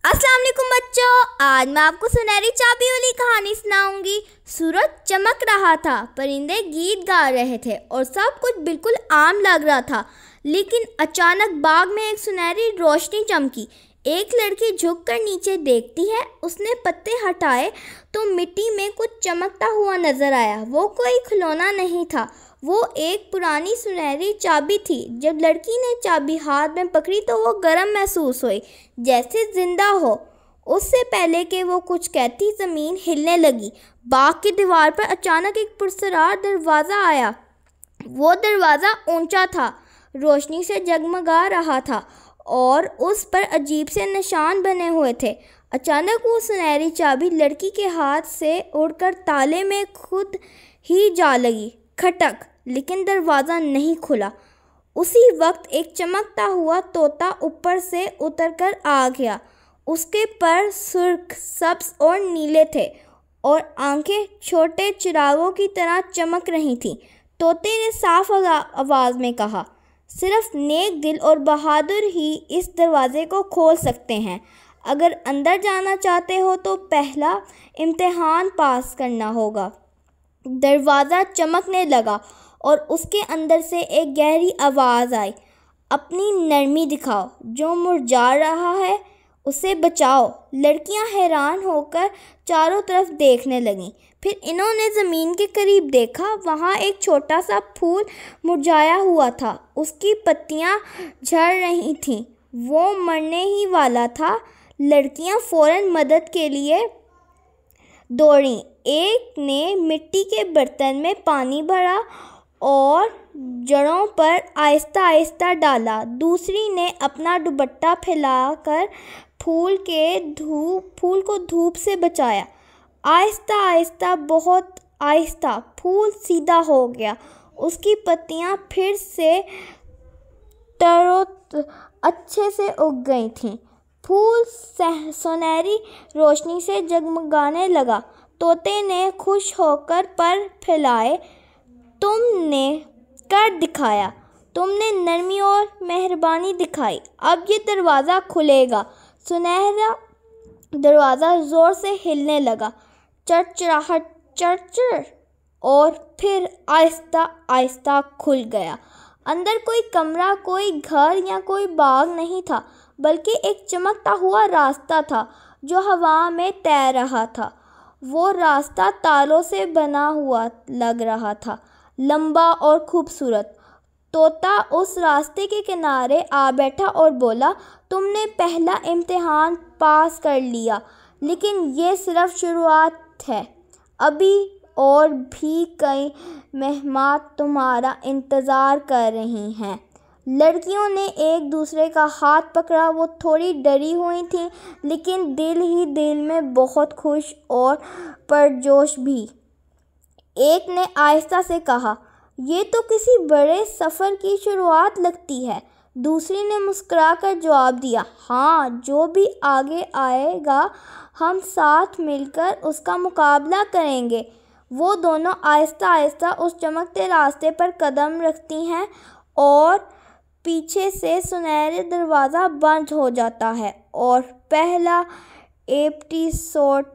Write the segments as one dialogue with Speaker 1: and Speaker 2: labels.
Speaker 1: अस्सलाम वालेकुम बच्चों, आज मैं आपको सुनहरी चाबी वाली कहानी सुनाऊंगी। सूरज चमक रहा था, परिंदे गीत गा रहे थे और सब कुछ बिल्कुल आम लग रहा था। लेकिन अचानक बाग में एक सुनहरी रोशनी चमकी। एक लड़की झुककर नीचे देखती है। उसने पत्ते हटाए तो मिट्टी में कुछ चमकता हुआ नजर आया। वो कोई खिलौना नहीं था, वो एक पुरानी सुनहरी चाबी थी। जब लड़की ने चाबी हाथ में पकड़ी तो वो गर्म महसूस हुई, जैसे जिंदा हो। उससे पहले कि वो कुछ कहती, ज़मीन हिलने लगी। बाग की दीवार पर अचानक एक पुरस्कार दरवाज़ा आया। वो दरवाज़ा ऊंचा था, रोशनी से जगमगा रहा था और उस पर अजीब से निशान बने हुए थे। अचानक वो सुनहरी चाबी लड़की के हाथ से उड़कर ताले में खुद ही जा लगी। खटक, लेकिन दरवाज़ा नहीं खुला। उसी वक्त एक चमकता हुआ तोता ऊपर से उतरकर आ गया। उसके पर सुर्ख, सब्ज और नीले थे और आंखें छोटे चिरागों की तरह चमक रही थीं। तोते ने साफ आवाज़ में कहा, सिर्फ नेक दिल और बहादुर ही इस दरवाज़े को खोल सकते हैं। अगर अंदर जाना चाहते हो तो पहला इम्तिहान पास करना होगा। दरवाज़ा चमकने लगा और उसके अंदर से एक गहरी आवाज़ आई, अपनी नरमी दिखाओ, जो मुरझा रहा है उसे बचाओ। लड़कियां हैरान होकर चारों तरफ देखने लगीं। फिर इन्होंने ज़मीन के करीब देखा। वहाँ एक छोटा सा फूल मुरझाया हुआ था, उसकी पत्तियां झड़ रही थीं, वो मरने ही वाला था। लड़कियां फ़ौरन मदद के लिए दौड़ीं। एक ने मिट्टी के बर्तन में पानी भरा और जड़ों पर आहिस्ता आहिस्ता डाला। दूसरी ने अपना दुपट्टा फैलाकर फूल को धूप से बचाया। आहिस्ता आहिस्ता, बहुत आहिस्ता, फूल सीधा हो गया। उसकी पत्तियां फिर से अच्छे से उग गई थीं। फूल सुनहरी रोशनी से जगमगाने लगा। तोते ने खुश होकर पर फैलाए, तुमने कर दिखाया, तुमने नरमी और मेहरबानी दिखाई। अब ये दरवाज़ा खुलेगा। सुनहरा दरवाज़ा ज़ोर से हिलने लगा, चरचराहट चरचर, और फिर आहिस्ता आहिस्ता खुल गया। अंदर कोई कमरा, कोई घर या कोई बाग नहीं था, बल्कि एक चमकता हुआ रास्ता था जो हवा में तैर रहा था। वो रास्ता तारों से बना हुआ लग रहा था, लंबा और खूबसूरत। तोता उस रास्ते के किनारे आ बैठा और बोला, तुमने पहला इम्तिहान पास कर लिया, लेकिन ये सिर्फ शुरुआत है। अभी और भी कई मेहमान तुम्हारा इंतज़ार कर रही हैं। लड़कियों ने एक दूसरे का हाथ पकड़ा। वो थोड़ी डरी हुई थीं, लेकिन दिल ही दिल में बहुत खुश और पुरजोश भी। एक ने आहिस्ता से कहा, ये तो किसी बड़े सफ़र की शुरुआत लगती है। दूसरी ने मुस्कुराकर जवाब दिया, हाँ, जो भी आगे आएगा हम साथ मिलकर उसका मुकाबला करेंगे। वो दोनों आहिस्ता आहिस्ता उस चमकते रास्ते पर कदम रखती हैं और पीछे से सुनहरे दरवाज़ा बंद हो जाता है और पहला एपिसोड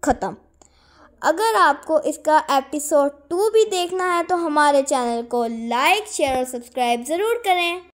Speaker 1: ख़त्म। अगर आपको इसका एपिसोड 2 भी देखना है तो हमारे चैनल को लाइक, शेयर और सब्सक्राइब ज़रूर करें।